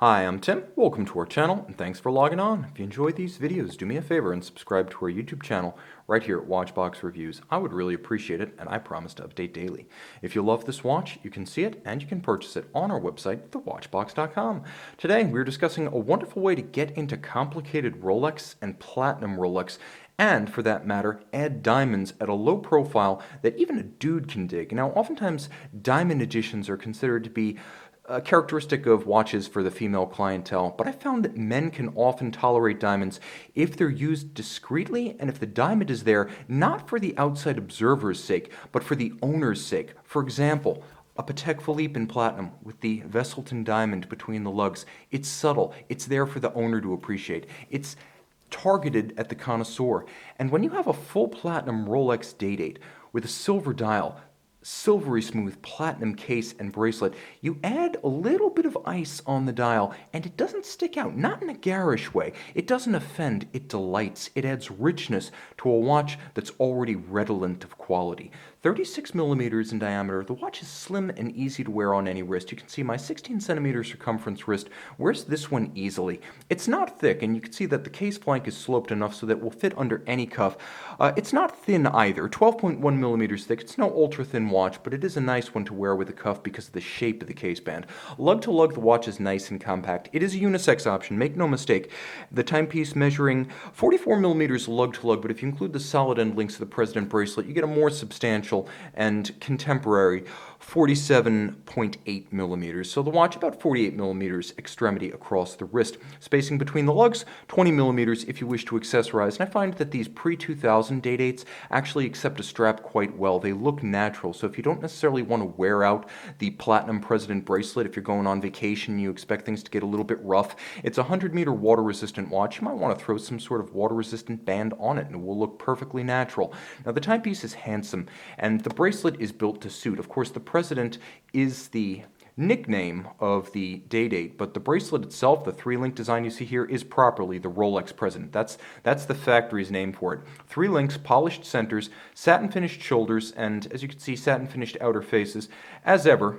Hi, I'm Tim. Welcome to our channel, and thanks for logging on. If you enjoyed these videos, do me a favor and subscribe to our YouTube channel right here at Watchbox Reviews. I would really appreciate it, and I promise to update daily. If you love this watch, you can see it and you can purchase it on our website, thewatchbox.com. Today, we're discussing a wonderful way to get into complicated Rolex and platinum Rolex, and, for that matter, add diamonds at a low profile that even a dude can dig. Now, oftentimes, diamond additions are considered to be a characteristic of watches for the female clientele, but I found that men can often tolerate diamonds if they're used discreetly and if the diamond is there not for the outside observer's sake, but for the owner's sake. For example, a Patek Philippe in platinum with the Vesselton diamond between the lugs. It's subtle. It's there for the owner to appreciate. It's targeted at the connoisseur. And when you have a full platinum Rolex Day-Date with a silver dial, silvery smooth platinum case and bracelet, you add a little bit of ice on the dial and it doesn't stick out, not in a garish way. It doesn't offend, it delights. It adds richness to a watch that's already redolent of quality. 36 millimeters in diameter, the watch is slim and easy to wear on any wrist. You can see my 16 centimeter circumference wrist wears this one easily. It's not thick, and you can see that the case flank is sloped enough so that it will fit under any cuff. It's not thin either, 12.1 millimeters thick. It's no ultra thin watch, but it is a nice one to wear with a cuff because of the shape of the case band. Lug to lug, the watch is nice and compact. It is a unisex option, make no mistake. The timepiece measuring 44 millimeters lug to lug, but if you include the solid end links to the President bracelet, you get a more substantial and contemporary 47.8 millimeters. So the watch about 48 millimeters extremity across the wrist. Spacing between the lugs, 20 millimeters if you wish to accessorize. And I find that these pre-2000 Day-Dates actually accept a strap quite well. They look natural. So if you don't necessarily want to wear out the Platinum President bracelet, if you're going on vacation, you expect things to get a little bit rough, it's a 100-meter water-resistant watch. You might want to throw some sort of water-resistant band on it and it will look perfectly natural. Now the timepiece is handsome and the bracelet is built to suit. Of course, the President is the nickname of the Day-Date, but the bracelet itself, the three-link design you see here, is properly the Rolex President. That's the factory's name for it. 3 links, polished centers, satin-finished shoulders, and as you can see, satin-finished outer faces. As ever,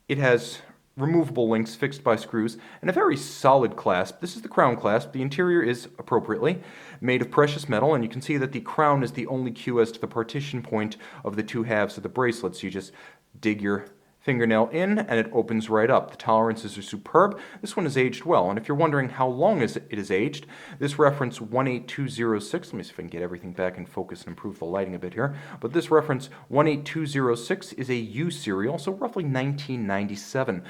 it has removable links fixed by screws, and a very solid clasp. This is the crown clasp. The interior is, appropriately, made of precious metal, and you can see that the crown is the only cue as to the partition point of the two halves of the bracelet. So you just dig your fingernail in and it opens right up. The tolerances are superb. This one is aged well, and if you're wondering how long it is aged, this reference 18206, let me see if I can get everything back in focus and improve the lighting a bit here, but this reference 18206 is a U serial, so roughly 1997.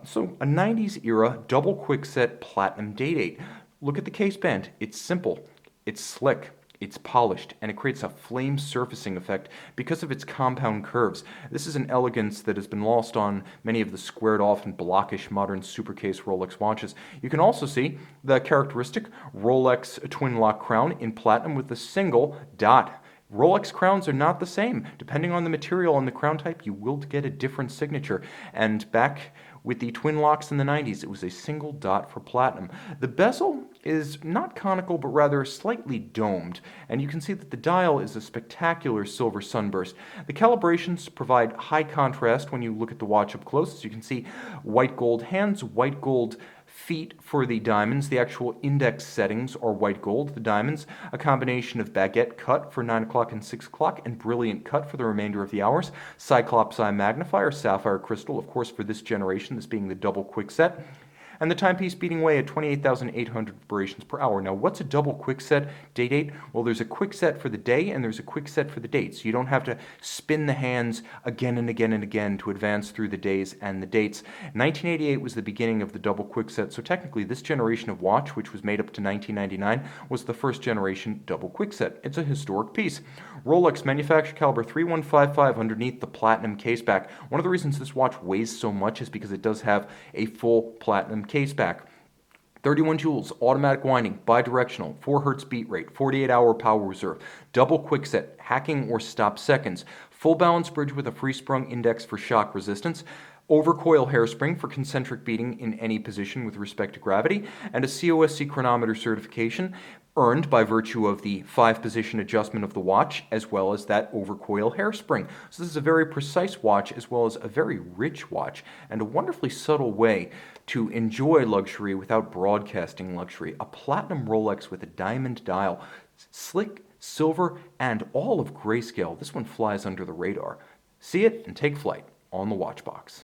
So a 90s era double quickset platinum Day-Date. Look at the case band. It's simple, it's slick, it's polished, and it creates a flame surfacing effect because of its compound curves. This is an elegance that has been lost on many of the squared off and blockish modern supercase Rolex watches. You can also see the characteristic Rolex twin lock crown in platinum with a single dot. Rolex crowns are not the same. Depending on the material and the crown type, you will get a different signature. And back with the twin locks in the 90s, it was a single dot for platinum. The bezel is not conical, but rather slightly domed, and you can see that the dial is a spectacular silver sunburst. The calibrations provide high contrast when you look at the watch up close. As you can see, white gold hands, white gold feet for the diamonds. The actual index settings are white gold. The diamonds, a combination of baguette cut for 9 o'clock and 6 o'clock and brilliant cut for the remainder of the hours. Cyclops eye magnifier, sapphire crystal, of course for this generation, this being the double quickset. And the timepiece beating away at 28,800 vibrations per hour. Now, what's a double quickset Day-Date? Well, there's a quickset for the day and there's a quickset for the date. So you don't have to spin the hands again and again and again to advance through the days and the dates. 1988 was the beginning of the double quickset. So technically, this generation of watch, which was made up to 1999, was the first generation double quickset. It's a historic piece. Rolex manufactured caliber 3155 underneath the platinum case back. One of the reasons this watch weighs so much is because it does have a full platinum case back. 31 joules, automatic winding, bidirectional, 4 Hz beat rate, 48-hour power reserve, double quickset, hacking or stop seconds, full balance bridge with a free sprung index for shock resistance, overcoil hairspring for concentric beating in any position with respect to gravity, and a COSC chronometer certification earned by virtue of the 5-position adjustment of the watch, as well as that overcoil hairspring. So this is a very precise watch, as well as a very rich watch, and a wonderfully subtle way to enjoy luxury without broadcasting luxury. A platinum Rolex with a diamond dial, slick silver, and all of grayscale. This one flies under the radar. See it and take flight on the watch box.